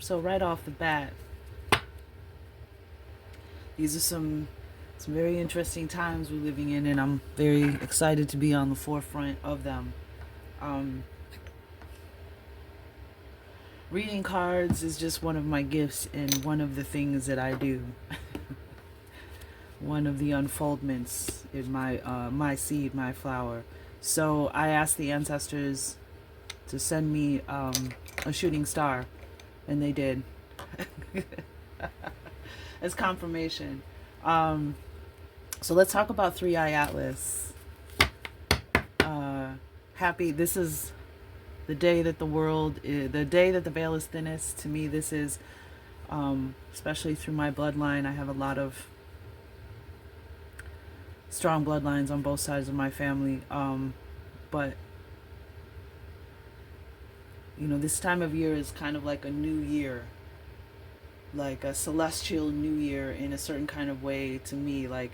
So right off the bat, these are some very interesting times we're living in, and I'm very excited to be on the forefront of them. Um, Reading cards is just one of my gifts and one of the things that I do. One of the unfoldments in my seed, my flower. So I asked the ancestors to send me a shooting star, and they did. As confirmation. So let's talk about Three Eye Atlas. Happy. This is the day that the day that the veil is thinnest. To me, this is, especially through my bloodline. I have a lot of strong bloodlines on both sides of my family. But this time of year is kind of like a new year, like a celestial new year in a certain kind of way to me. Like,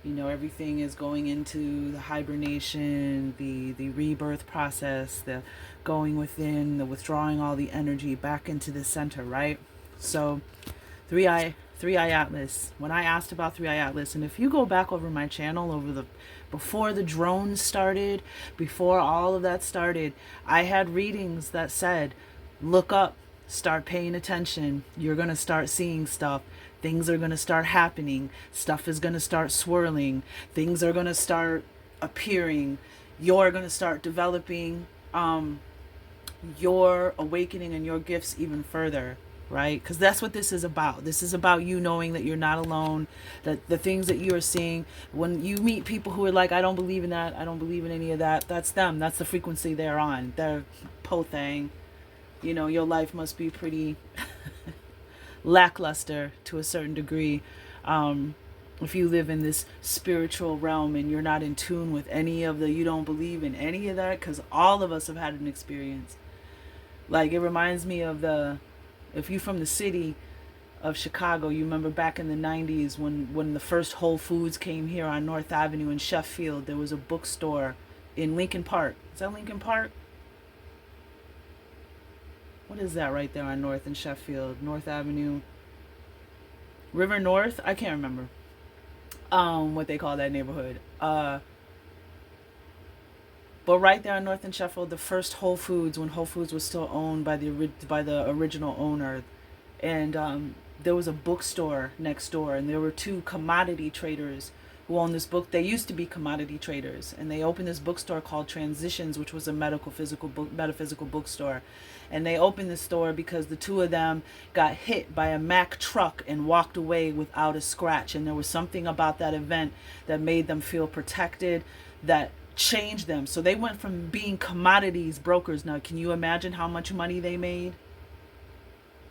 everything is going into the hibernation, the rebirth process, the going within, the withdrawing all the energy back into the center, right? So, Three Eye Atlas. When I asked about Three Eye Atlas, and if you go back over my channel before the drones started, before all of that started, I had readings that said, look up, start paying attention. You're going to start seeing stuff. Things are going to start happening. Stuff is going to start swirling. Things are going to start appearing. You're going to start developing your awakening and your gifts even further, right? Because that's what this is about. This is about you knowing that you're not alone, that the things that you are seeing, when you meet people who are like, I don't believe in that, I don't believe in any of that, that's them. That's the frequency they're on. They're po-thang. Your life must be pretty lackluster to a certain degree. If you live in this spiritual realm and you're not in tune with any of you don't believe in any of that, because all of us have had an experience. Like, it reminds me of if you're from the city of Chicago, you remember back in the 90s when the first Whole Foods came here on North Avenue in Sheffield. There was a bookstore in Lincoln Park. Is that Lincoln Park? What is that right there on North in Sheffield? North Avenue. River North? I can't remember what they call that neighborhood. But right there on North in Sheffield, the first Whole Foods, when Whole Foods was still owned by the original owner. And there was a bookstore next door, and there were two commodity traders who owned this book. They used to be commodity traders, and they opened this bookstore called Transitions, which was a metaphysical bookstore. And they opened the store because the two of them got hit by a Mack truck and walked away without a scratch. And there was something about that event that made them feel protected, that changed them. So they went from being commodities brokers. Now, can you imagine how much money they made?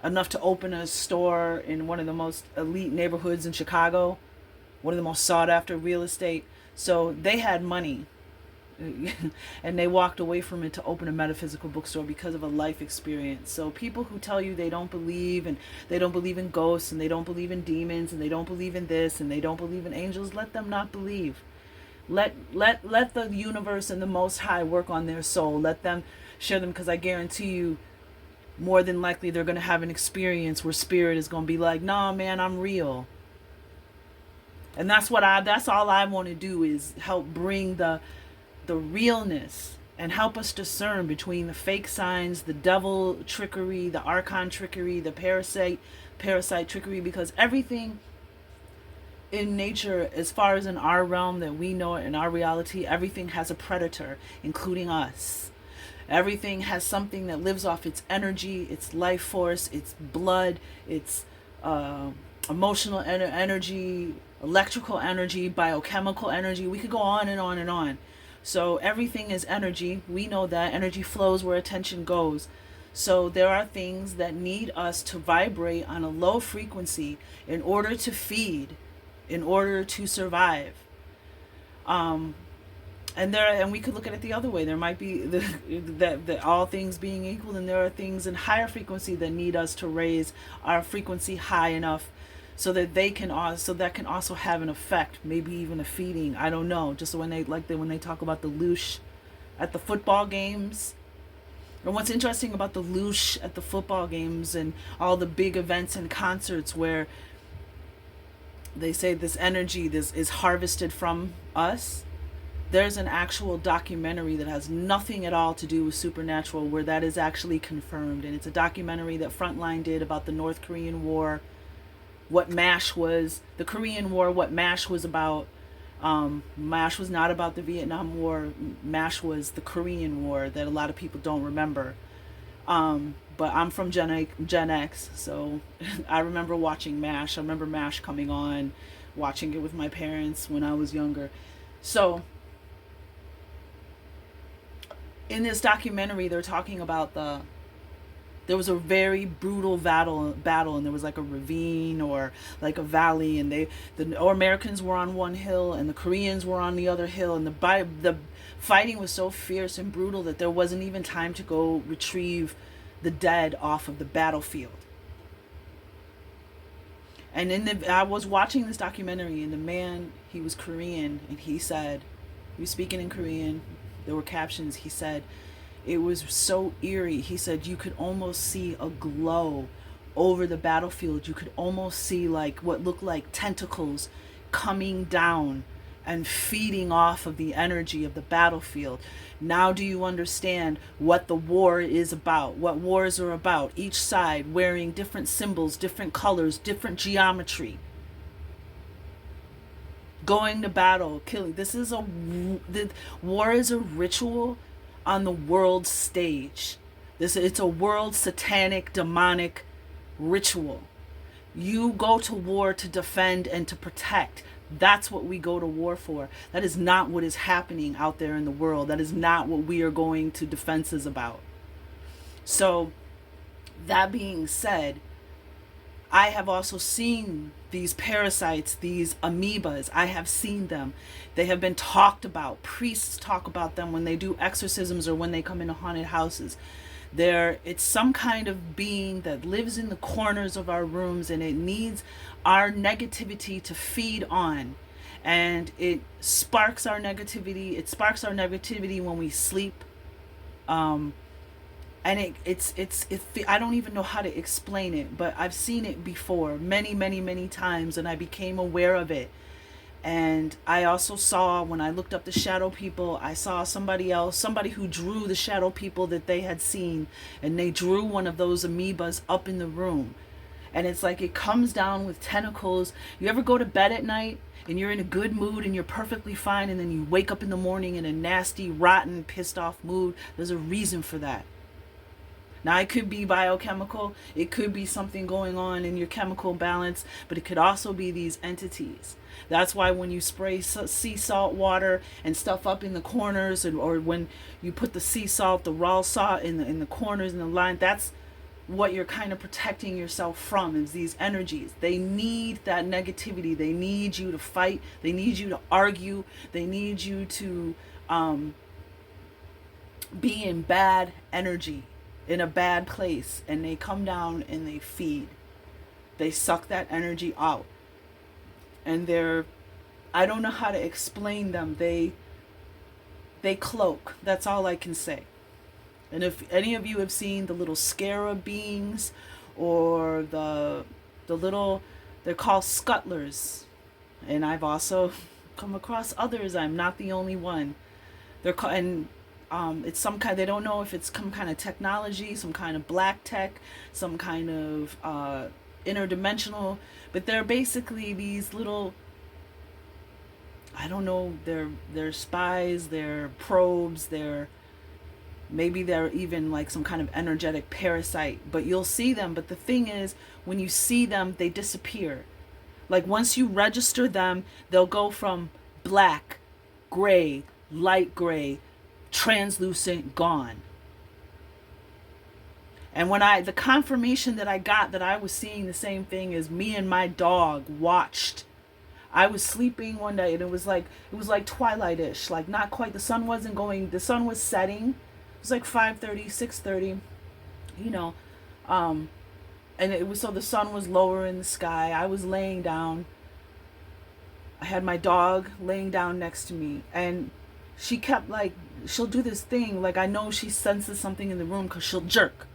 Enough to open a store in one of the most elite neighborhoods in Chicago, one of the most sought after real estate. So they had money and they walked away from it to open a metaphysical bookstore because of a life experience. So people who tell you they don't believe, and they don't believe in ghosts, and they don't believe in demons, and they don't believe in this, and they don't believe in angels, let them not believe. Let the universe and the Most High work on their soul. Let them share them, because I guarantee you, more than likely they're going to have an experience where spirit is going to be like, nah, man, I'm real. And that's all I want to do, is help bring the realness and help us discern between the fake signs, the devil trickery, the archon trickery, the parasite trickery, because everything in nature, as far as in our realm that we know it, in our reality, everything has a predator, including us. Everything has something that lives off its energy, its life force, its blood, its emotional energy, electrical energy, biochemical energy. We could go on and on and on. So everything is energy. We know that energy flows where attention goes. So there are things that need us to vibrate on a low frequency in order to feed, in order to survive. And we could look at it the other way. There might be that all things being equal, and there are things in higher frequency that need us to raise our frequency high enough so that that can also have an effect, maybe even a feeding. I don't know. Just when they talk about the loosh at the football games, And what's interesting about the loosh at the football games and all the big events and concerts where they say this energy this is harvested from us, there's an actual documentary that has nothing at all to do with supernatural where that is actually confirmed. And it's a documentary that Frontline did about the North Korean War, what MASH was, the Korean War, what MASH was about. MASH was not about the Vietnam War. MASH was the Korean War that a lot of people don't remember. But I'm from Gen X, so I remember watching MASH. I remember MASH coming on, watching it with my parents when I was younger. So in this documentary, they're talking about there was a very brutal battle, and there was like a ravine or like a valley, and the Americans were on one hill and the Koreans were on the other hill, and the fighting was so fierce and brutal that there wasn't even time to go retrieve the dead off of the battlefield. And I was watching this documentary, and the man, he was Korean, and he was speaking in Korean. There were captions. He said, it was so eerie. He said you could almost see a glow over the battlefield. You could almost see like what looked like tentacles coming down and feeding off of the energy of the battlefield. Now do you understand what the war is about? What wars are about? Each side wearing different symbols, different colors, different geometry. Going to battle, killing. The war is a ritual on the world stage. It's a world satanic, demonic ritual. You go to war to defend and to protect. That's what we go to war for. That is not what is happening out there in the world. That is not what we are going to defenses about. So, that being said, I have also seen these parasites, these amoebas. I have seen them. They have been talked about. Priests talk about them when they do exorcisms or when they come into haunted houses. It's some kind of being that lives in the corners of our rooms, and it needs our negativity to feed on. And it sparks our negativity. It sparks our negativity when we sleep. And it's I don't even know how to explain it, but I've seen it before many, many, many times, and I became aware of it. And I also saw, when I looked up the shadow people, I saw somebody who drew the shadow people that they had seen, and they drew one of those amoebas up in the room. And it's like it comes down with tentacles. You ever go to bed at night and you're in a good mood and you're perfectly fine, and then you wake up in the morning in a nasty, rotten, pissed off mood? There's a reason for that. Now, it could be biochemical, it could be something going on in your chemical balance, but it could also be these entities. That's why when you spray sea salt water and stuff up in the corners, or when you put the sea salt, the raw salt in the corners and the line, that's what you're kind of protecting yourself from, is these energies. They need that negativity. They need you to fight. They need you to argue. They need you to be in bad energy, in a bad place, and they come down and they feed. They suck that energy out. And I don't know how to explain them. They cloak. That's all I can say. And if any of you have seen the little scarab beings, or the little, they're called scuttlers. And I've also come across others. I'm not the only one. They're called, and it's some kind, they don't know if it's some kind of technology, some kind of black tech, some kind of interdimensional, but they're basically these little, I don't know, they're spies, they're probes, maybe they're even like some kind of energetic parasite, but you'll see them. But the thing is, when you see them, they disappear. Like once you register them, they'll go from black, gray, light gray, translucent, gone. And when the confirmation that I got that I was seeing the same thing is, me and my dog watched. I was sleeping one day, and it was like twilight-ish, like not quite, the sun was setting. It was like 5:30, 6:30, and it was, so the sun was lower in the sky. I was laying down. I had my dog laying down next to me, and she kept like she'll do this thing. Like, I know she senses something in the room because she'll jerk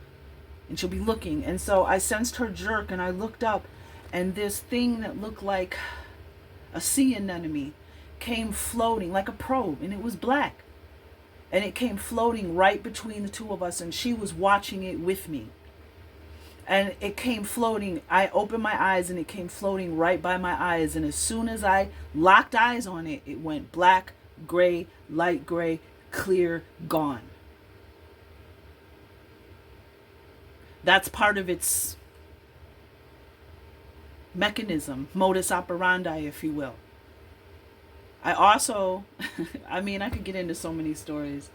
and she'll be looking. And so I sensed her jerk and I looked up, and this thing that looked like a sea anemone came floating like a probe, and it was black. And it came floating right between the two of us, and she was watching it with me. And it came floating. I opened my eyes and it came floating right by my eyes. And as soon as I locked eyes on it, it went black, gray, light gray, clear, gone. That's part of its mechanism, modus operandi, if you will. I also, I mean, I could get into so many stories,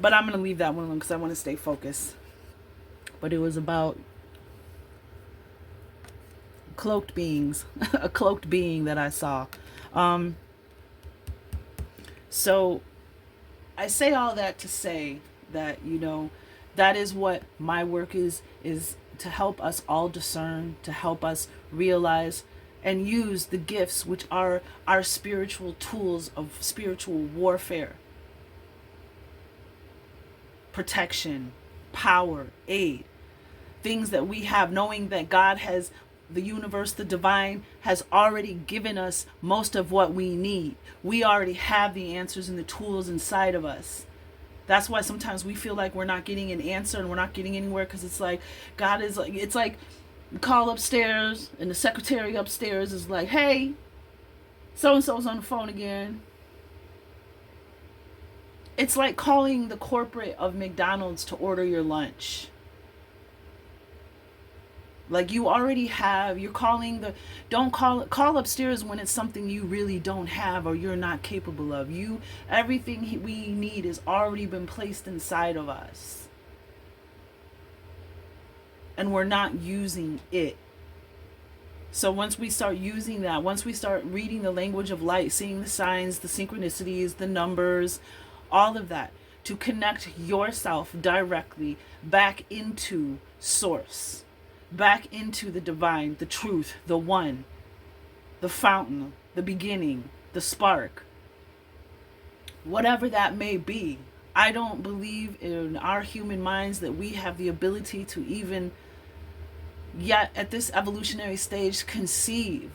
but I'm going to leave that one alone because I want to stay focused. But it was about cloaked beings, a cloaked being that I saw. So I say all that to say that, that is what my work is to help us all discern, to help us realize and use the gifts, which are our spiritual tools of spiritual warfare, protection, power, aid, things that we have, knowing that God has, the universe, the divine, has already given us most of what we need. We already have the answers and the tools inside of us. That's why sometimes we feel like we're not getting an answer and we're not getting anywhere, because it's like God is like, it's like you call upstairs and the secretary upstairs is like, hey, so-and-so's on the phone again. It's like calling the corporate of McDonald's to order your lunch. Like, you already have, you're calling don't call upstairs when it's something you really don't have or you're not capable of. Everything we need has already been placed inside of us. And we're not using it. So once we start using that, once we start reading the language of light, seeing the signs, the synchronicities, the numbers, all of that, to connect yourself directly back into source, back into the divine, the truth, the one, the fountain, the beginning, the spark, whatever that may be. I don't believe in our human minds that we have the ability to even yet at this evolutionary stage conceive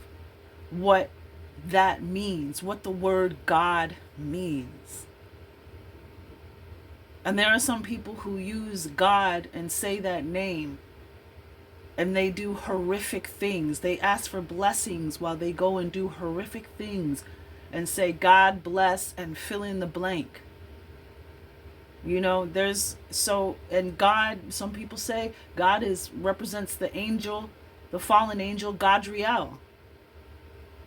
what that means, what the word God means. And there are some people who use God and say that name, and they do horrific things. They ask for blessings while they go and do horrific things and say, God bless, and fill in the blank. And God, some people say God represents the angel, the fallen angel, RHEA,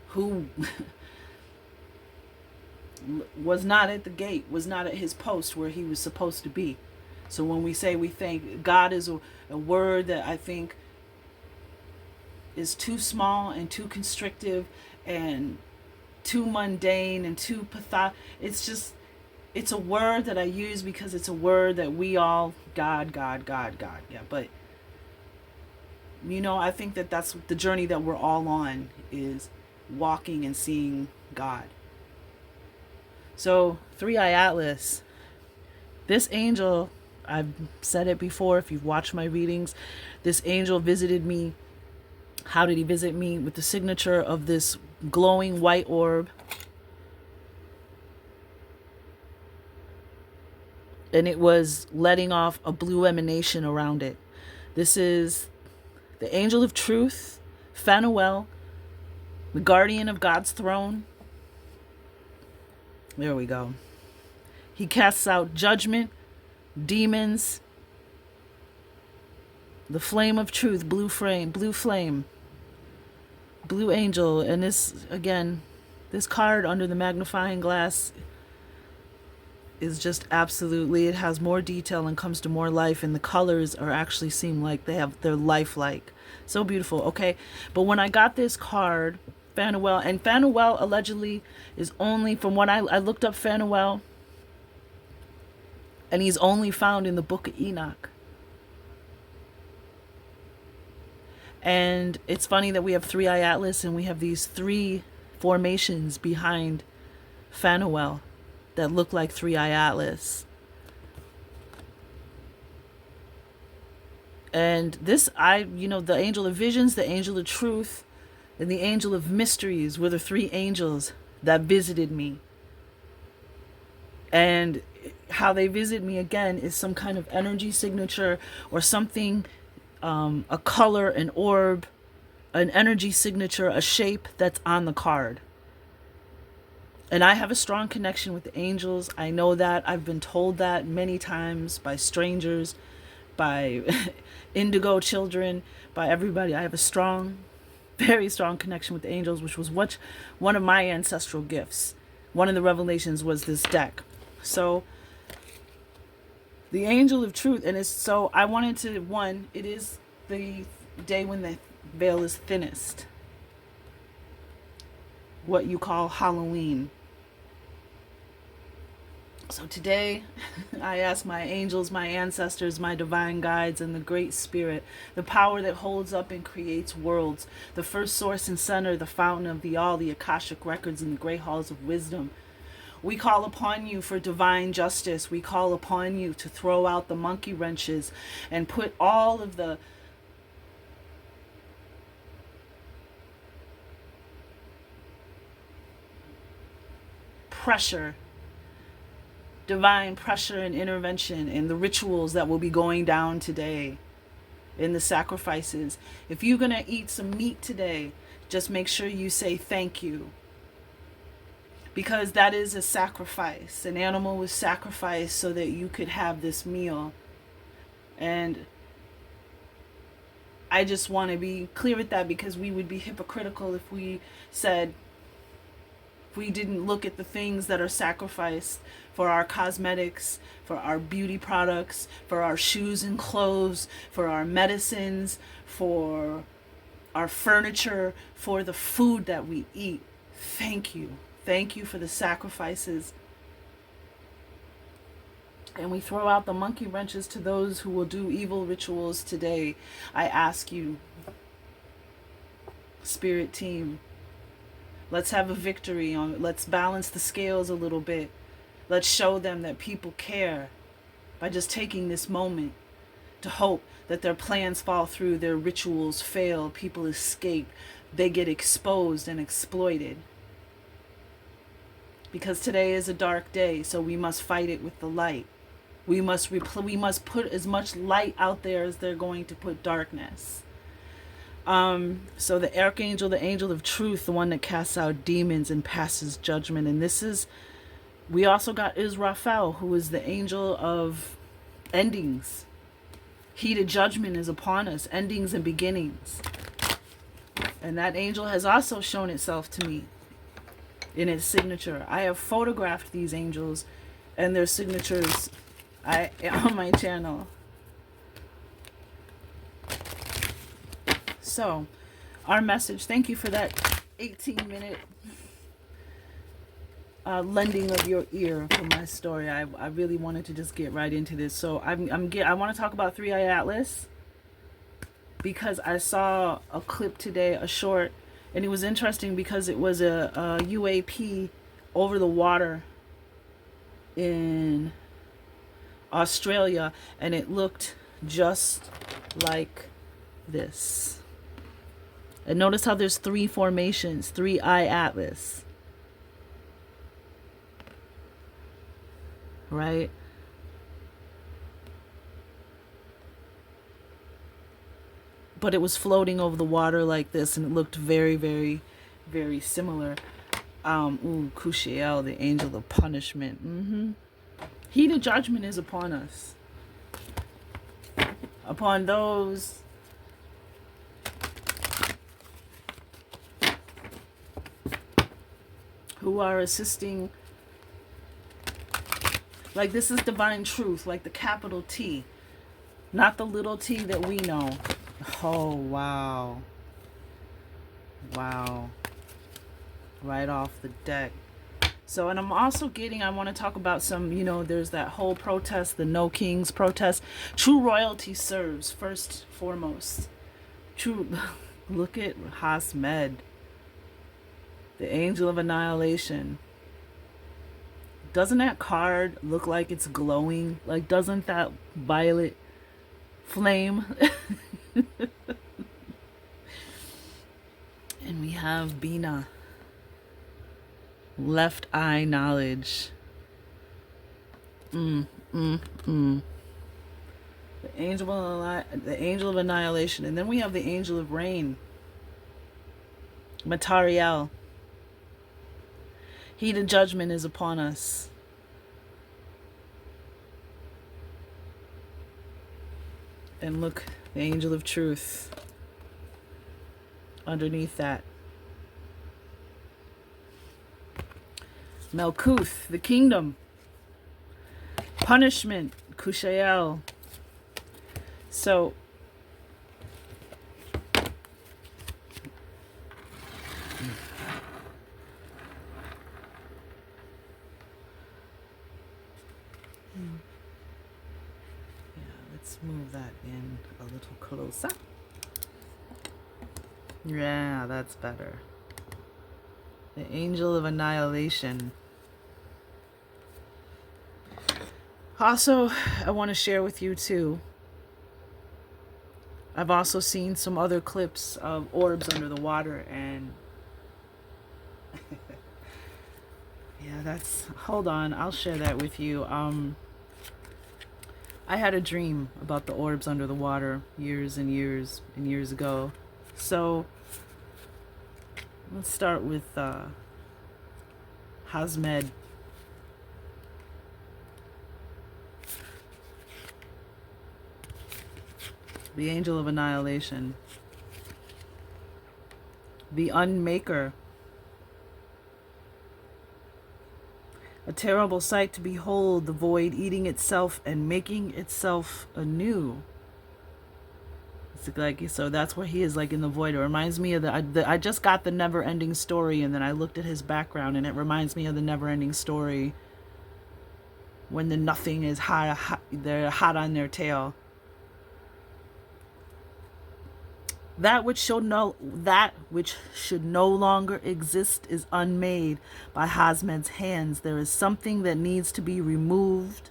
who was not at the gate, was not at his post where he was supposed to be. So when we say we thank God, is a word that I think is too small and too constrictive and too mundane and too pathetic. It's a word that I use because it's a word that we all, God. Yeah, but, I think that that's the journey that we're all on, is walking and seeing God. So, Three-Eye Atlas, this angel, I've said it before if you've watched my readings, this angel visited me. How did he visit me? With the signature of this glowing white orb. And it was letting off a blue emanation around it. This is the angel of truth, Phanuel, the guardian of God's throne. There we go. He casts out judgment, demons, the flame of truth, blue flame, blue angel. And this, again, this card under the magnifying glass is just absolutely, it has more detail and comes to more life, and the colors are actually seem like they're lifelike. So beautiful. Okay, but when I got this card, Phanuel, and Phanuel allegedly is only, from what I looked up Phanuel, and he's only found in the book of Enoch. And it's funny that we have Three-Eye Atlas and we have these three formations behind Phanuel. that look like three-eye atlas. And this, the angel of visions, the angel of truth, and the angel of mysteries were the three angels that visited me. And how they visit me again is some kind of energy signature or something, a color, an orb, an energy signature, a shape that's on the card. And I have a strong connection with the angels. I know that. I've been told that many times by strangers, by indigo children, by everybody. I have a strong, very strong connection with the angels, which was one of my ancestral gifts. One of the revelations was this deck. So the angel of truth, and I wanted to, it is the day when the veil is thinnest, what you call Halloween. So today, I ask my angels, my ancestors, my divine guides, and the Great Spirit, the power that holds up and creates worlds, the first source and center, the fountain of the all, the Akashic records, and the great halls of wisdom. We call upon you for divine justice. We call upon you to throw out the monkey wrenches and put all of the pressure, divine pressure and intervention in the rituals that will be going down today, in the sacrifices. If you're going to eat some meat today, just make sure you say thank you. Because that is a sacrifice. An animal was sacrificed so that you could have this meal. And I just want to be clear with that, because we would be hypocritical if we didn't look at the things that are sacrificed for our cosmetics, for our beauty products, for our shoes and clothes, for our medicines, for our furniture, for the food that we eat. Thank you. Thank you for the sacrifices. And we throw out the monkey wrenches to those who will do evil rituals today. I ask you, Spirit team, let's have a victory on it. Let's balance the scales a little bit. Let's show them that people care by just taking this moment to hope that their plans fall through, their rituals fail, people escape, they get exposed and exploited. Because today is a dark day, so we must fight it with the light. We must put as much light out there as they're going to put darkness. So the archangel, the angel of truth, the one that casts out demons and passes judgment. And we also got Israfel, who is the angel of endings. Heated judgment is upon us, endings and beginnings. And that angel has also shown itself to me in its signature. I have photographed these angels and their signatures on my channel. So, our message, thank you for that 18-minute lending of your ear for my story. I really wanted to just get right into this. So I want to talk about Three Eye Atlas, because I saw a clip today, a short, and it was interesting because it was a UAP over the water in Australia, and it looked just like this. And notice how there's three formations, Three Eye Atlas. Right? But it was floating over the water like this, and it looked very, very, very similar. Kushiel, the angel of punishment. Heated judgment is upon us. Upon those who are assisting. Like, this is divine truth, like the capital T, not the little t that we know. Oh, wow. Wow. Right off the deck. So, and I'm also I want to talk about some, there's that whole protest, the No Kings protest. True royalty serves, first, foremost. Look at Hasmed, the angel of annihilation. Doesn't that card look like it's glowing? Like, doesn't that violet flame? And we have Bina, left eye knowledge. The angel of annihilation, and then we have the angel of rain, Materiel. Heat and judgment is upon us. And look, the angel of truth underneath that. Melkuth, the kingdom. Punishment, Kushael. So, let's move that in a little closer. Yeah, that's better. The angel of annihilation. Also, I want to share with you too, I've also seen some other clips of orbs under the water, and yeah, that's, hold on, I'll share that with you. I had a dream about the orbs under the water years and years and years ago. So let's start with Hazmed. The angel of annihilation. The unmaker. A terrible sight to behold, the void eating itself and making itself anew. It's like, so that's where he is, like in the void. It reminds me of I just got the never ending story, and then I looked at his background, and it reminds me of the never ending story when the nothing is hot, they're hot on their tail. That which should no longer exist is unmade by Hazmed's hands. There is something that needs to be removed.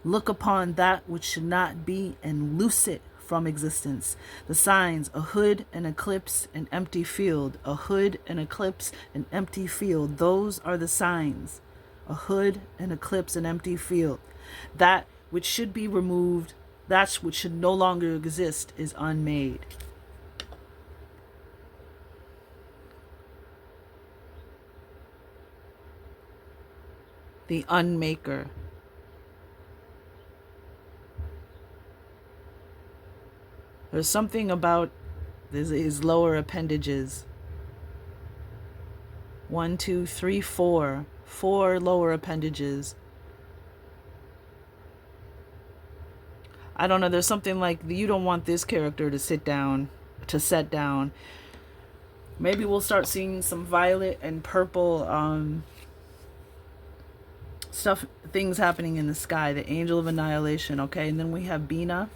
Look upon that which should not be and loose it from existence. The signs: a hood, an eclipse, an empty field. A hood, an eclipse, an empty field. Those are the signs. A hood, an eclipse, an empty field. That which should be removed, that which should no longer exist, is unmade. The unmaker. There's something about his lower appendages. 1, 2, 3, 4. 4 lower appendages. I don't know, there's something like, you don't want this character to set down. Maybe we'll start seeing some violet and purple things happening in the sky. The angel of annihilation. Okay, and then we have Bina.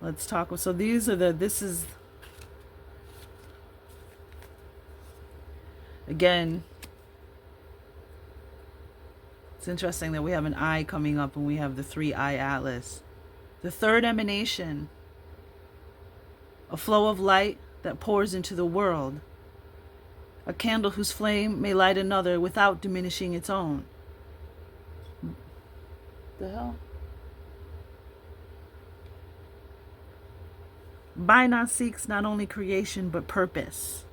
Let's talk. So this is, again, it's interesting that we have an eye coming up and we have the 3-eye atlas. The third emanation, a flow of light that pours into the world. A candle whose flame may light another without diminishing its own. The hell? Bina seeks not only creation but purpose.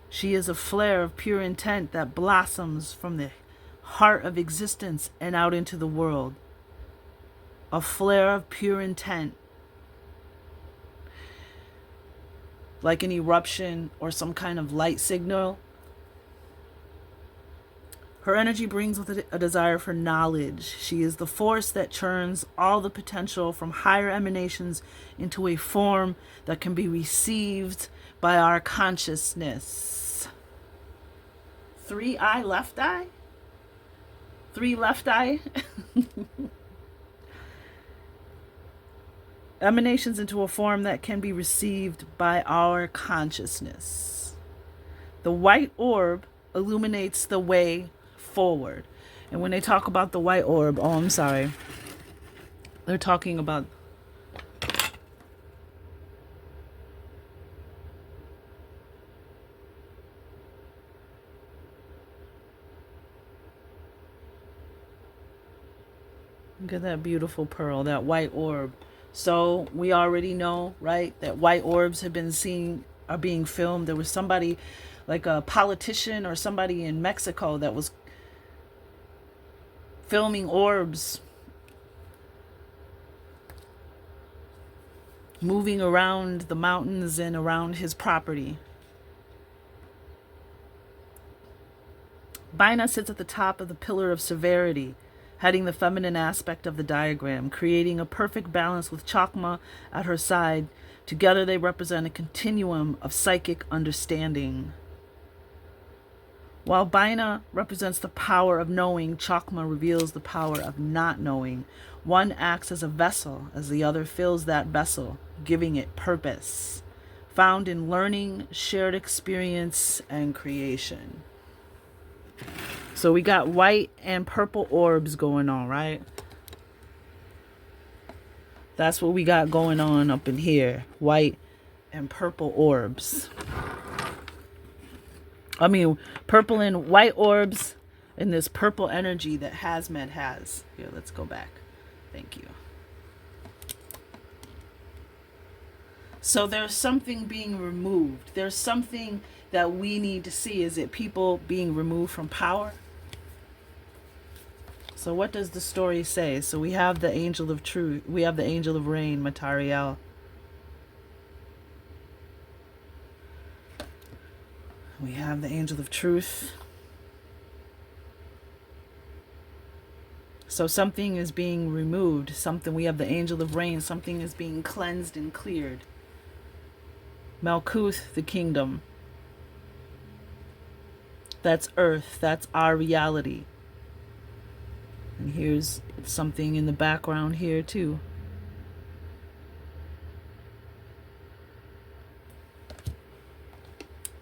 She is a flare of pure intent that blossoms from the heart of existence and out into the world. A flare of pure intent. Like an eruption or some kind of light signal. Her energy brings with it a desire for knowledge. She is the force that churns all the potential from higher emanations into a form that can be received by our consciousness. 3-eye left eye? 3 left eye? Emanations into a form that can be received by our consciousness. The white orb illuminates the way forward. And when they talk about the white orb, oh, I'm sorry. They're talking about look at that beautiful pearl, that white orb. So we already know, right, that white orbs have been seen, are being filmed. There was somebody, like a politician or somebody in Mexico, that was filming orbs moving around the mountains and around his property. Baina sits at the top of the pillar of severity, heading the feminine aspect of the diagram, creating a perfect balance with Chakma at her side. Together they represent a continuum of psychic understanding. While Baina represents the power of knowing, Chakma reveals the power of not knowing. One acts as a vessel, as the other fills that vessel, giving it purpose, found in learning, shared experience, and creation. So we got white and purple orbs going on, right? That's what we got going on up in here. White and purple orbs. I mean, purple and white orbs and this purple energy that Hazmat has. Here, let's go back. Thank you. So there's something being removed. There's something that we need to see. Is it people being removed from power? So what does the story say? So we have the angel of truth. We have the angel of rain, Matariel. We have the angel of truth. So something is being removed. Something, we have the angel of rain. Something is being cleansed and cleared. Malkuth, the kingdom. That's earth. That's our reality. And here's something in the background here too.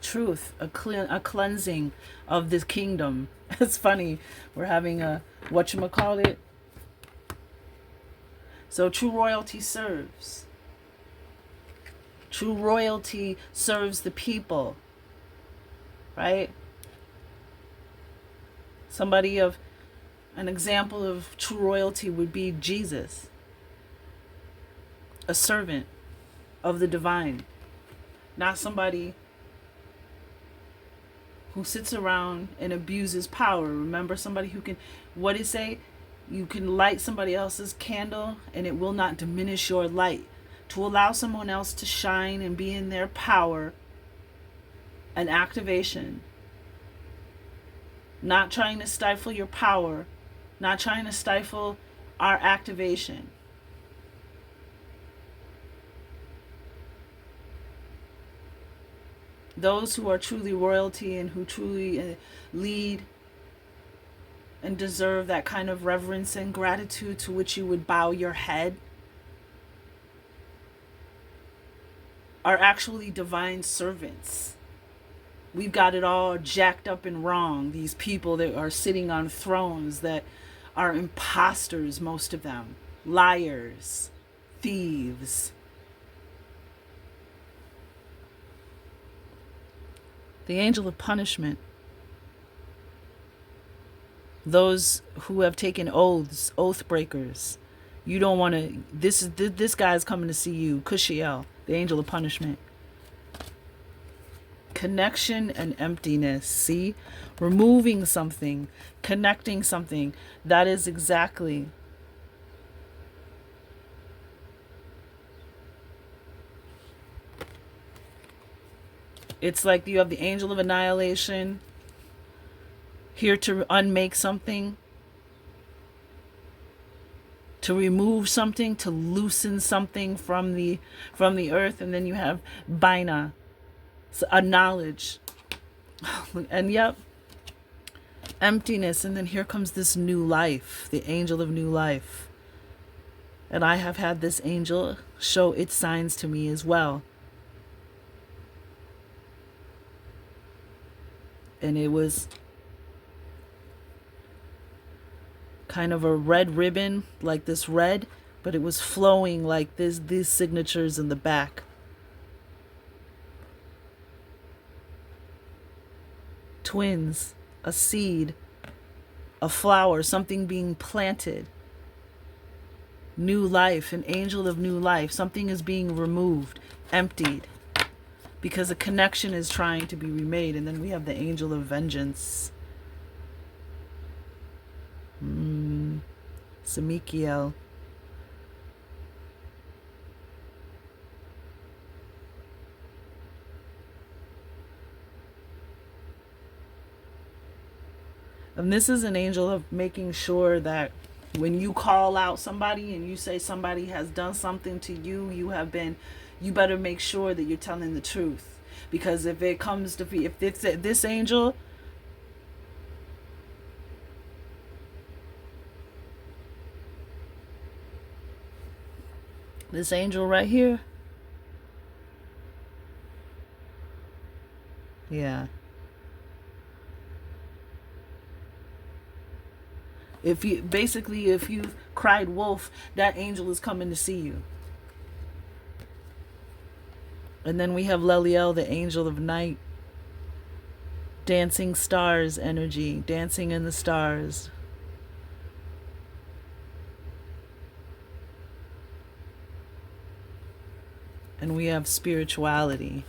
Truth, a cleansing of this kingdom. It's funny. We're having a, whatchamacallit. So true royalty serves. True royalty serves the people. Right? Somebody of, an example of true royalty would be Jesus. A servant of the divine. Not somebody who sits around and abuses power. Remember, somebody who can, what did it say? You can light somebody else's candle and it will not diminish your light. To allow someone else to shine and be in their power and activation. Not trying to stifle your power. Not trying to stifle our activation. Those who are truly royalty and who truly lead and deserve that kind of reverence and gratitude to which you would bow your head are actually divine servants. We've got it all jacked up and wrong. These people that are sitting on thrones that are imposters, most of them. Liars, thieves. The angel of punishment. Those who have taken oaths, oath breakers. You don't want to, this guy's coming to see you. Kushiel, the angel of punishment. Connection and emptiness. See? Removing something, connecting something. That is exactly. It's like you have the angel of annihilation here to unmake something, to remove something, to loosen something from the earth, and then you have Baina, a knowledge, and yep, emptiness, and then here comes this new life, the angel of new life. And I have had this angel show its signs to me as well. And it was kind of a red ribbon, like this red, but it was flowing like this, these signatures in the back. Twins, a seed, a flower, something being planted. New life, an angel of new life. Something is being removed, emptied, because a connection is trying to be remade. And then we have the angel of vengeance. Samikiel. And this is an angel of making sure that when you call out somebody and you say somebody has done something to you, you better make sure that you're telling the truth. Because if it comes to be, if it's this angel, this angel right here, yeah. If you've cried wolf, that angel is coming to see you. And then we have Leliel, the angel of night. Dancing stars energy, dancing in the stars. And we have spirituality.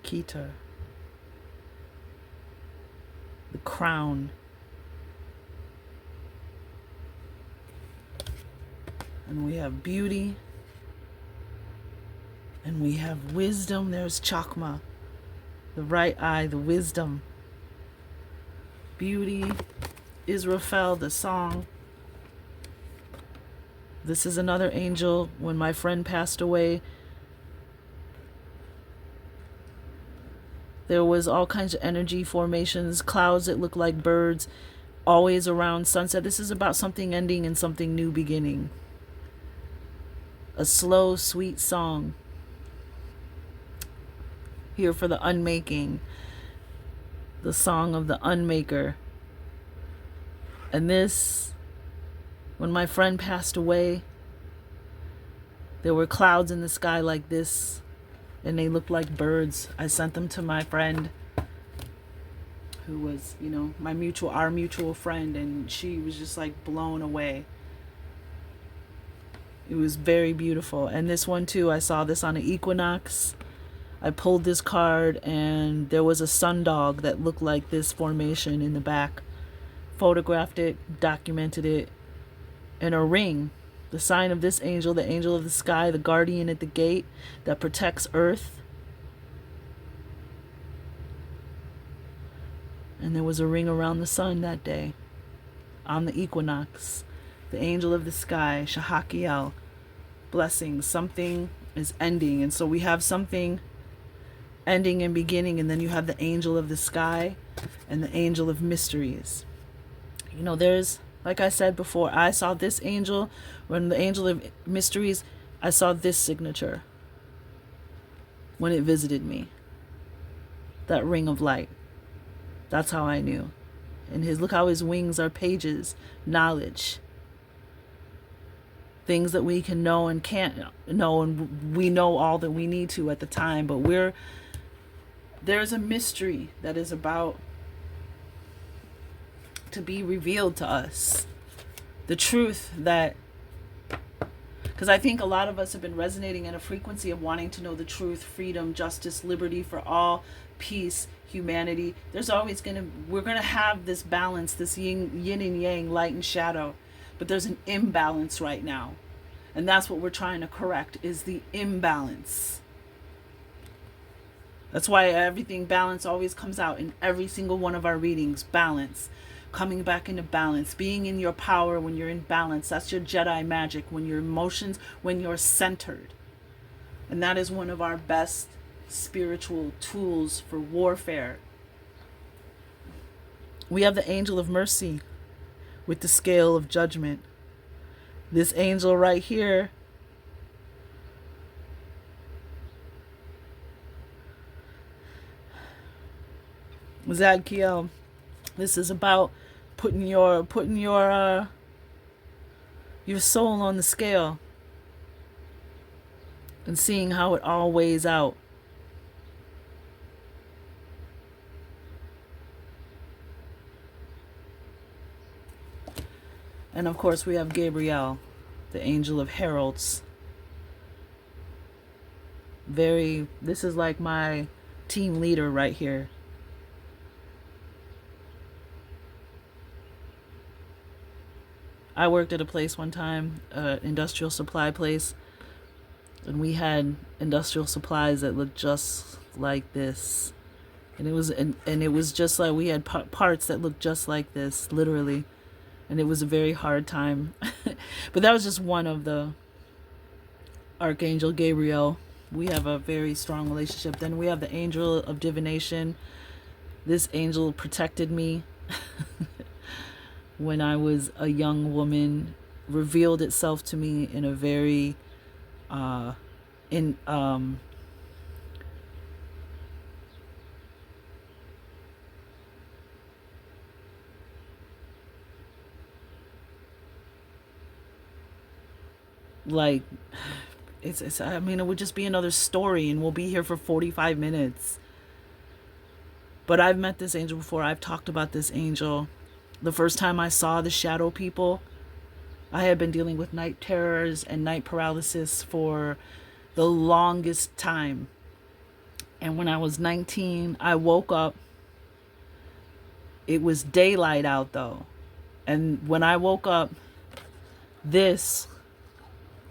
Keter. The crown. And we have beauty. And we have wisdom. There's Chakma. The right eye, the wisdom. Beauty. Israfel, the song. This is another angel. When my friend passed away, there was all kinds of energy formations, clouds that look like birds, always around sunset. This is about something ending and something new beginning. A slow, sweet song. Here for the unmaking. The song of the unmaker. And this, when my friend passed away, there were clouds in the sky like this, and they looked like birds. I sent them to my friend, who was, our mutual friend, and she was just like blown away. It was very beautiful. And this one too, I saw this on an equinox. I pulled this card and there was a sundog that looked like this formation in the back. Photographed it, documented it. And a ring, the sign of this angel, the angel of the sky, the guardian at the gate that protects earth. And there was a ring around the sun that day on the equinox. The angel of the sky, Shahakiel, blessings. Something is ending. And so we have something ending and beginning, and then you have the angel of the sky and the angel of mysteries. There's, like I said before, I saw this angel. When the angel of mysteries, I saw this signature when it visited me. That ring of light. That's how I knew. And look how his wings are pages, knowledge. Things that we can know and can't know, and we know all that we need to at the time, but there's a mystery that is about to be revealed to us. The truth that, because I think a lot of us have been resonating at a frequency of wanting to know the truth, freedom, justice, liberty for all, peace, humanity. We're going to have this balance, this yin and yang, light and shadow, but there's an imbalance right now. And that's what we're trying to correct, is the imbalance. That's why everything balance always comes out in every single one of our readings. Balance. Coming back into balance. Being in your power when you're in balance. That's your Jedi magic. When your emotions, when you're centered. And that is one of our best spiritual tools for warfare. We have the angel of mercy with the scale of judgment. This angel right here, Zadkiel. This is about putting your soul on the scale and seeing how it all weighs out. And of course, we have Gabriel, the angel of heralds. This is like my team leader right here. I worked at a place one time, industrial supply place, and we had industrial supplies that looked just like this. And it was just like we had parts that looked just like this, literally. And it was a very hard time. But that was just one of the Archangel Gabriel. We have a very strong relationship. Then we have the angel of divination. This angel protected me when I was a young woman, revealed itself to me in a very in like it's I mean, it would just be another story and we'll be here for 45 minutes. But I've met this angel before. I've talked about this angel. The first time I saw the shadow people, I had been dealing with night terrors and night paralysis for the longest time. And when I was 19, I woke up. It was daylight out though. And when I woke up, this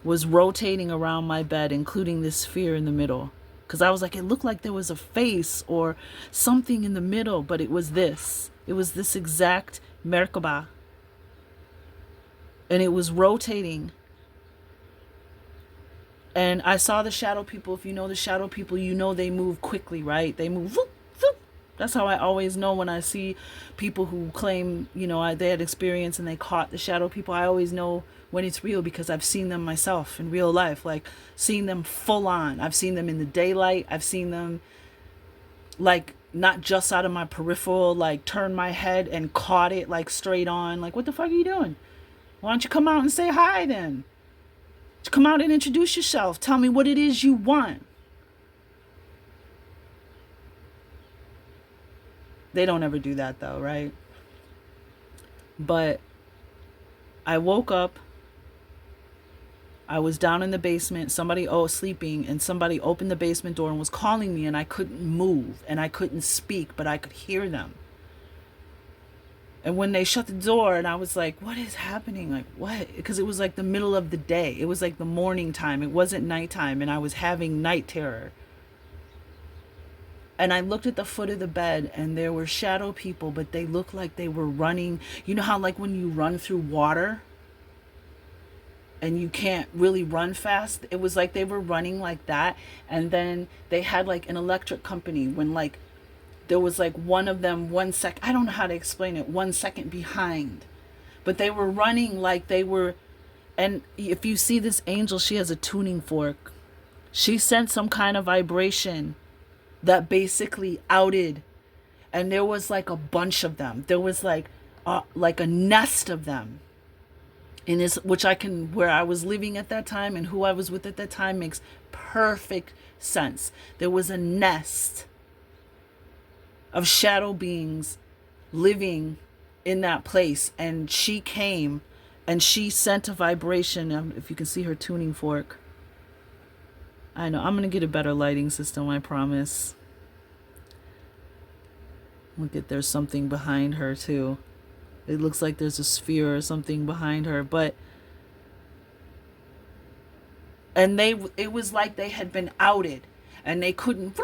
was rotating around my bed, including this sphere in the middle. Because I was like, it looked like there was a face or something in the middle, but it was this. It was this exact Merkaba. And it was rotating. And I saw the shadow people. If you know the shadow people, you know they move quickly, right? They move. Whoop, whoop. That's how I always know when I see people who claim, they had experience and they caught the shadow people. I always know when it's real because I've seen them myself in real life, like seen them full on. I've seen them in the daylight. I've seen them like not just out of my peripheral, like turn my head and caught it like straight on. Like, what the fuck are you doing? Why don't you come out and say hi then? Come out and introduce yourself. Tell me what it is you want. They don't ever do that though, right? But I woke up. I was down in the basement, somebody sleeping, and somebody opened the basement door and was calling me, and I couldn't move and I couldn't speak, but I could hear them. And when they shut the door, and I was like, what is happening? Like, what? Because it was like the middle of the day. It was like the morning time. It wasn't nighttime, and I was having night terror. And I looked at the foot of the bed, and there were shadow people, but they looked like they were running. You know how like when you run through water and you can't really run fast? It was like they were running like that. And then they had like an electric company when like there was like one of them 1 sec, I don't know how to explain it, 1 second behind. But they were running like they were. And if you see this angel, she has a tuning fork. She sent some kind of vibration that basically outed. And there was like a bunch of them. There was like a nest of them. In this, where I was living at that time and who I was with at that time makes perfect sense. There was a nest of shadow beings living in that place, and she came and she sent a vibration. If you can see her tuning fork, I know I'm gonna get a better lighting system, I promise. Look at, there's something behind her too. It looks like there's a sphere or something behind her, and it was like they had been outed and they couldn't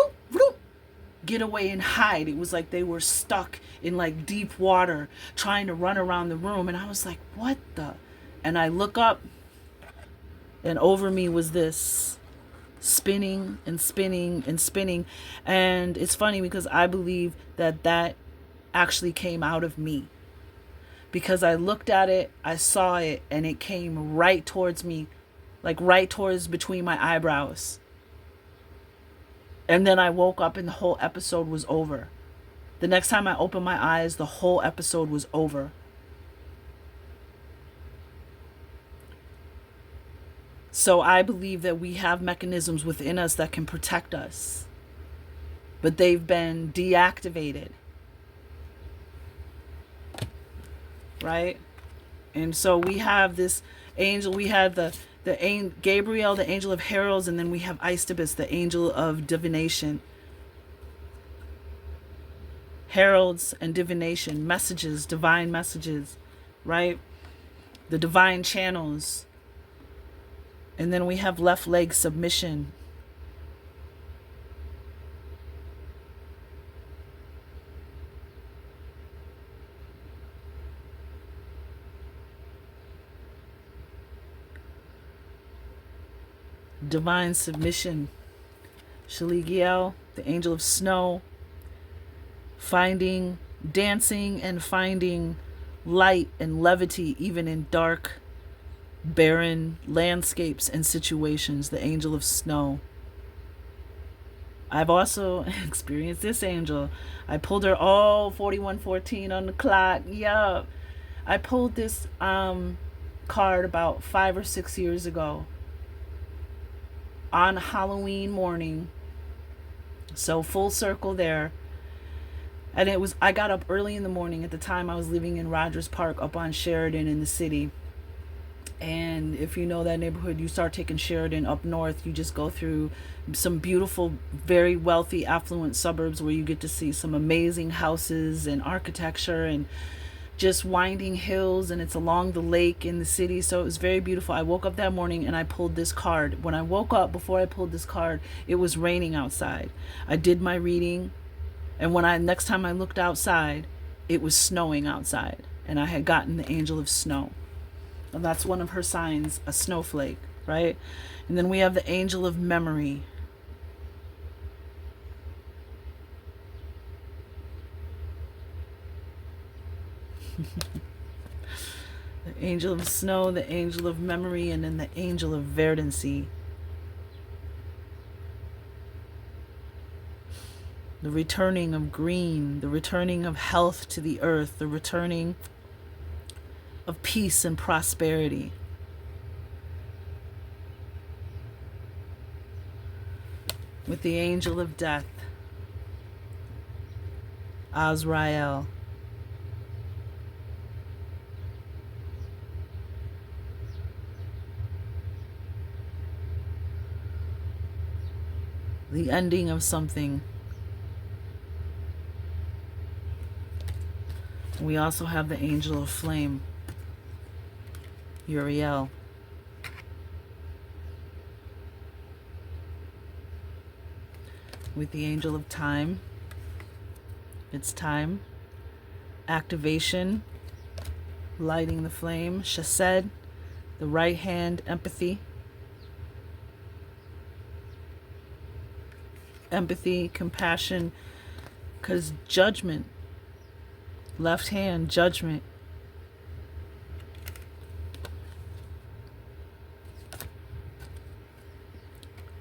get away and hide. It was like they were stuck in like deep water trying to run around the room. And I was like, what the? And I look up, and over me was this spinning and spinning and spinning. And it's funny because I believe that actually came out of me, because I looked at it, I saw it, and it came right towards me, like right towards between my eyebrows. And then I woke up and the whole episode was over. The next time I opened my eyes, the whole episode was over. So I believe that we have mechanisms within us that can protect us, but they've been deactivated, right? And so we have this angel, we have the Gabriel, the angel of heralds, and then we have Aestabus, the angel of divination. Heralds and divination, messages, divine messages, right? The divine channels. And then we have left leg submission. Divine submission. Shaligiel, the angel of snow. Finding, dancing and finding light and levity even in dark, barren landscapes and situations, the angel of snow. I've also experienced this angel. I pulled her, 4114 on the clock. Yup. I pulled this card about 5 or 6 years ago on Halloween morning. So full circle there. And I got up early in the morning. At the time I was living in Rogers Park up on Sheridan in the city. And if you know that neighborhood, you start taking Sheridan up north, you just go through some beautiful, very wealthy, affluent suburbs where you get to see some amazing houses and architecture and just winding hills, and it's along the lake in the city. So it was very beautiful. I woke up that morning and I pulled this card. When I woke up, before I pulled this card, it was raining outside. I did my reading, and next time I looked outside, it was snowing outside, and I had gotten the angel of snow. And that's one of her signs, a snowflake, right? And then we have the angel of memory. The angel of snow, the angel of memory, and then the angel of verdancy. The returning of green, the returning of health to the earth, the returning of peace and prosperity. With the angel of death, Azrael. The ending of something. We also have the angel of flame, Uriel. With the angel of time, it's time. Activation, lighting the flame, Chesed, the right hand, empathy. Empathy, compassion, because judgment, left hand, judgment.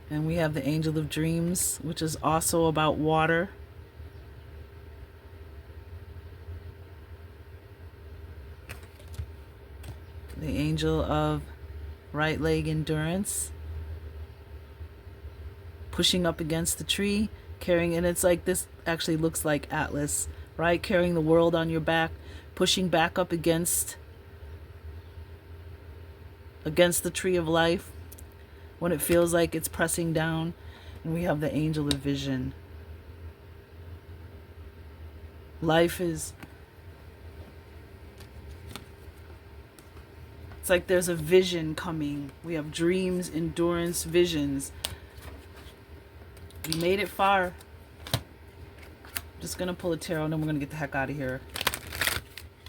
And we have the angel of dreams, which is also about water. The angel of right leg endurance, pushing up against the tree, carrying, and it's like this actually looks like Atlas, right? Carrying the world on your back, pushing back up against the tree of life when it feels like it's pressing down. And we have the angel of vision. Life is, it's like there's a vision coming. We have dreams, endurance, visions. You made it far. Just gonna pull a tarot and then we're gonna get the heck out of here.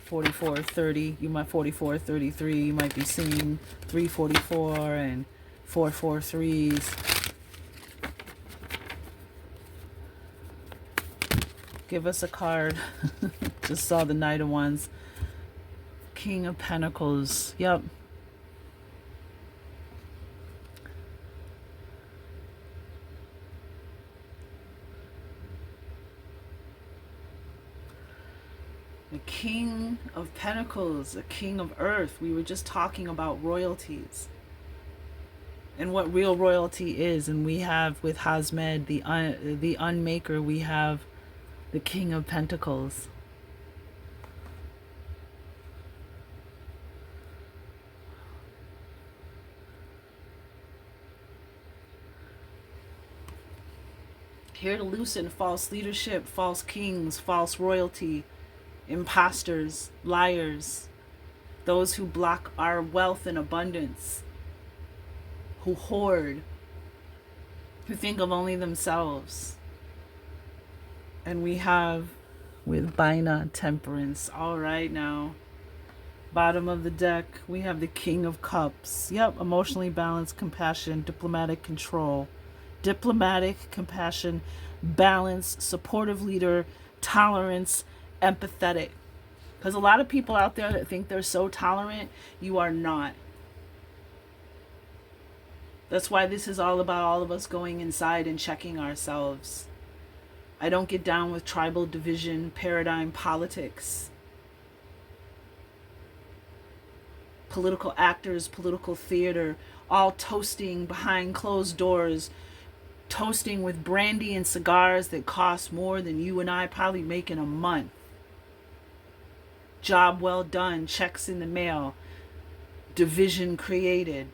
44, 30. You might 44, 33. You might be seeing 344 and 443s. Give us a card. Just saw the Knight of Wands. King of Pentacles. Yep. The King of Pentacles, the King of Earth. We were just talking about royalties and what real royalty is. And we have with Hasmed, the Unmaker, we have the King of Pentacles. Here to loosen false leadership, false kings, false royalty, imposters, liars, those who block our wealth and abundance, who hoard, who think of only themselves. And we have with Bina Temperance. All right, now bottom of the deck, we have the King of Cups. Yep, emotionally balanced, compassion, diplomatic control. Diplomatic, compassion, balance, supportive leader, tolerance, empathetic. Because a lot of people out there that think they're so tolerant, you are not. That's why this is all about all of us going inside and checking ourselves. I don't get down with tribal division, paradigm politics. Political actors, political theater, all toasting behind closed doors, toasting with brandy and cigars that cost more than you and I probably make in a month. Job well done, checks in the mail, division created.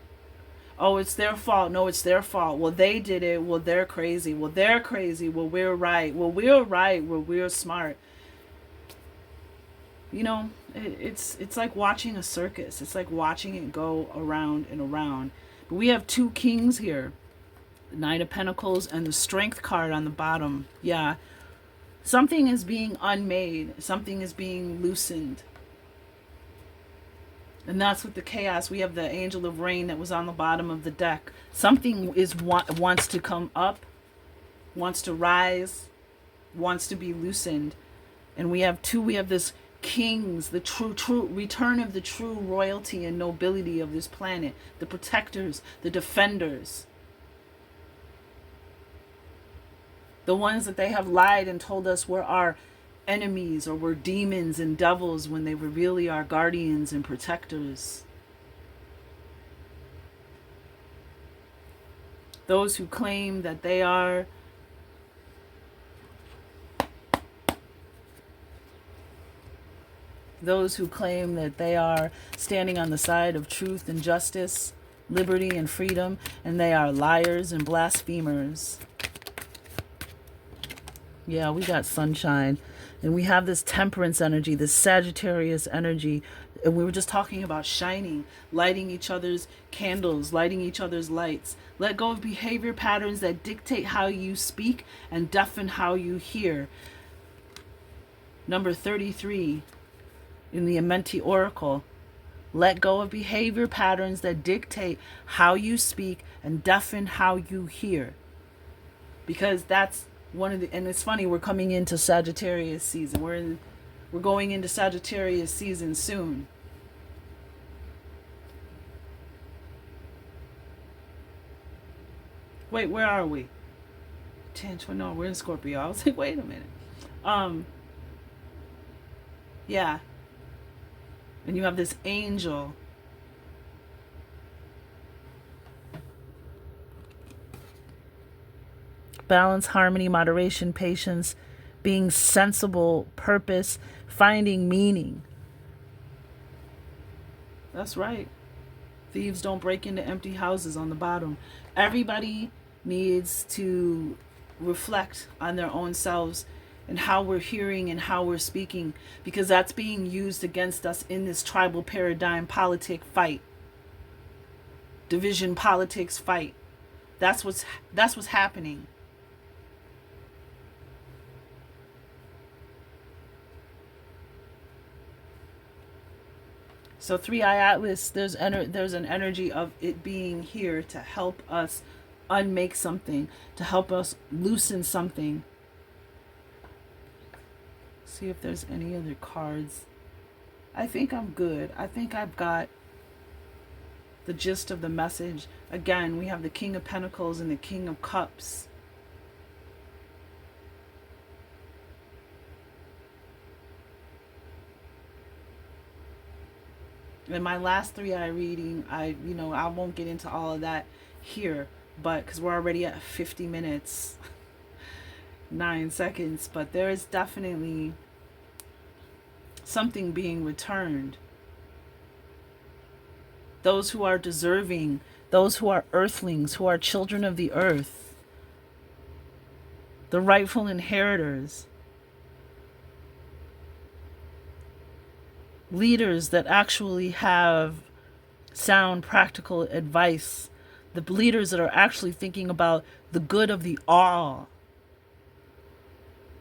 Oh, it's their fault. No, it's their fault. Well, they did it. Well, they're crazy. Well, they're crazy. Well, we're right. Well, we're right. Well, we're smart. You know, it's like watching a circus. It's like watching it go around and around. But we have two kings here. The Knight of Pentacles and the Strength card on the bottom. Yeah. Something is being unmade. Something is being loosened. And that's with the chaos. We have the Angel of Rain that was on the bottom of the deck. Something is wants to come up, wants to rise, wants to be loosened. And we have this kings, the true return of the true royalty and nobility of this planet, the protectors, the defenders. The ones that they have lied and told us were our enemies or were demons and devils when they were really our guardians and protectors. Those who claim that they are standing on the side of truth and justice, liberty and freedom, and they are liars and blasphemers. Yeah, we got sunshine. And we have this temperance energy, this Sagittarius energy. And we were just talking about shining, lighting each other's candles, lighting each other's lights. Let go of behavior patterns that dictate how you speak and deafen how you hear. Number 33 in the Amenti Oracle. Let go of behavior patterns that dictate how you speak and deafen how you hear. Because that's and it's funny, we're coming into Sagittarius season. We're going into Sagittarius season soon. Wait, where are we? No, we're in Scorpio. I was like, wait a minute. Yeah. And you have this angel. Balance, harmony, moderation, patience, being sensible, purpose, finding meaning. That's right. Thieves don't break into empty houses on the bottom. Everybody needs to reflect on their own selves and how we're hearing and how we're speaking, because that's being used against us in this tribal paradigm politic fight. Division politics fight. That's what's happening. So 3i Atlas, there's an energy of it being here to help us unmake something, to help us loosen something. See if there's any other cards. I think I'm good. I think I've got the gist of the message. Again, we have the King of Pentacles and the King of Cups. In my last 3 eye reading, I won't get into all of that here, but because we're already at 50 minutes, 9 seconds, but there is definitely something being returned. Those who are deserving, those who are earthlings, who are children of the earth, the rightful inheritors, leaders that actually have sound, practical advice, the leaders that are actually thinking about the good of the all,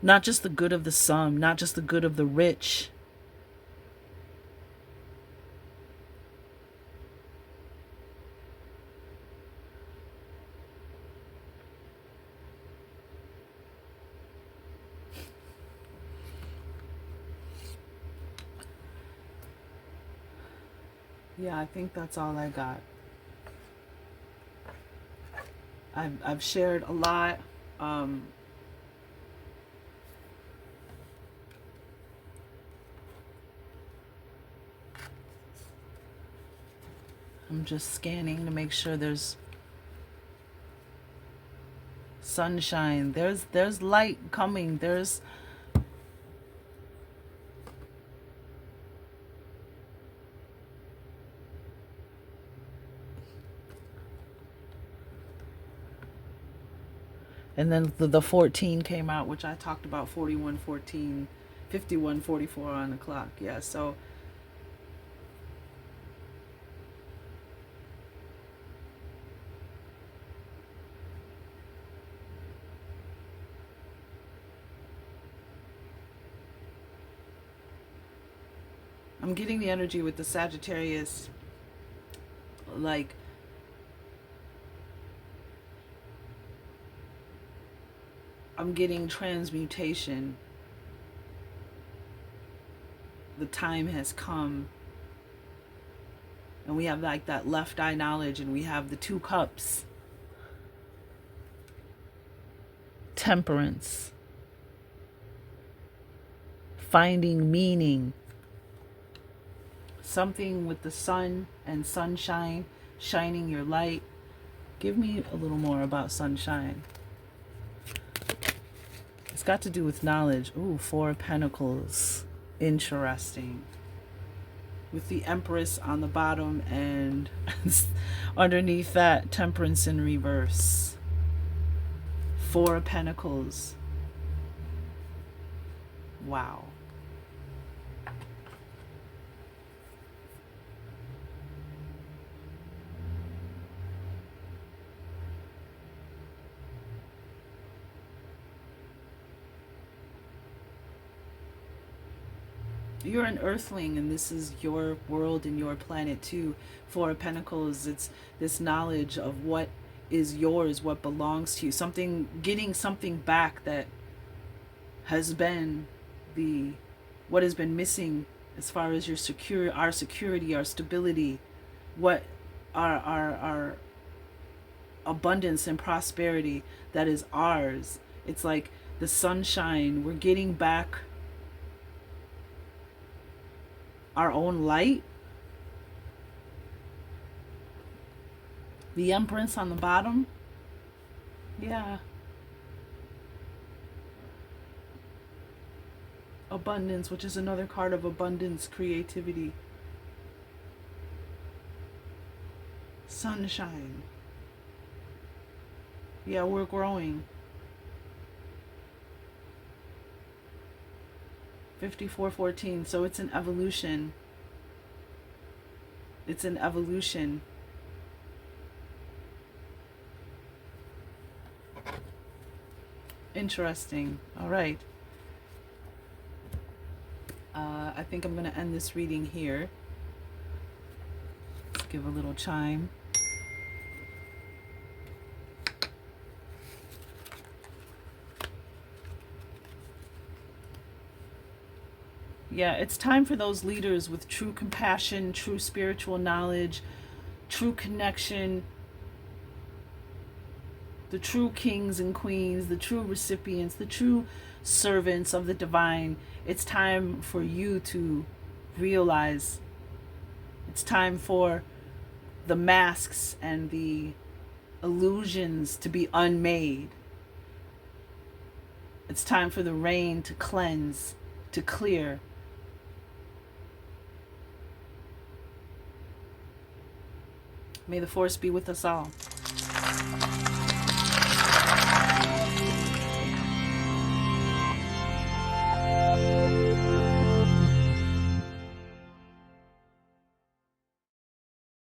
not just the good of the some, not just the good of the rich. Yeah, I think that's all I got. I've shared a lot. I'm just scanning to make sure there's sunshine. There's light coming. There's and then the 14 came out, which I talked about, 41:14, 51:44 on the clock. Yeah, so I'm getting the energy with the Sagittarius, like I'm getting transmutation. The time has come. And we have like that left eye knowledge, and we have the 2 cups. Temperance. Finding meaning. Something with the sun and sunshine, shining your light. Give me a little more about sunshine. It's got to do with knowledge. Ooh, 4 of Pentacles. Interesting. With the Empress on the bottom and underneath that, Temperance in reverse. 4 of Pentacles. Wow. You're an earthling, and this is your world and your planet too. 4 of Pentacles, it's this knowledge of what is yours, what belongs to you. Something, getting something back that has been what has been missing as far as our security, our stability, what our abundance and prosperity that is ours. It's like the sunshine. We're getting back our own light. The Empress on the bottom. Yeah. Abundance, which is another card of abundance, creativity. Sunshine. Yeah, we're growing. 54:14. So it's an evolution. It's an evolution. Interesting. All right. I think I'm going to end this reading here. Let's give a little chime. Yeah, it's time for those leaders with true compassion, true spiritual knowledge, true connection, the true kings and queens, the true recipients, the true servants of the divine. It's time for you to realize it's time for the masks and the illusions to be unmade. It's time for the rain to cleanse, to clear. May the force be with us all.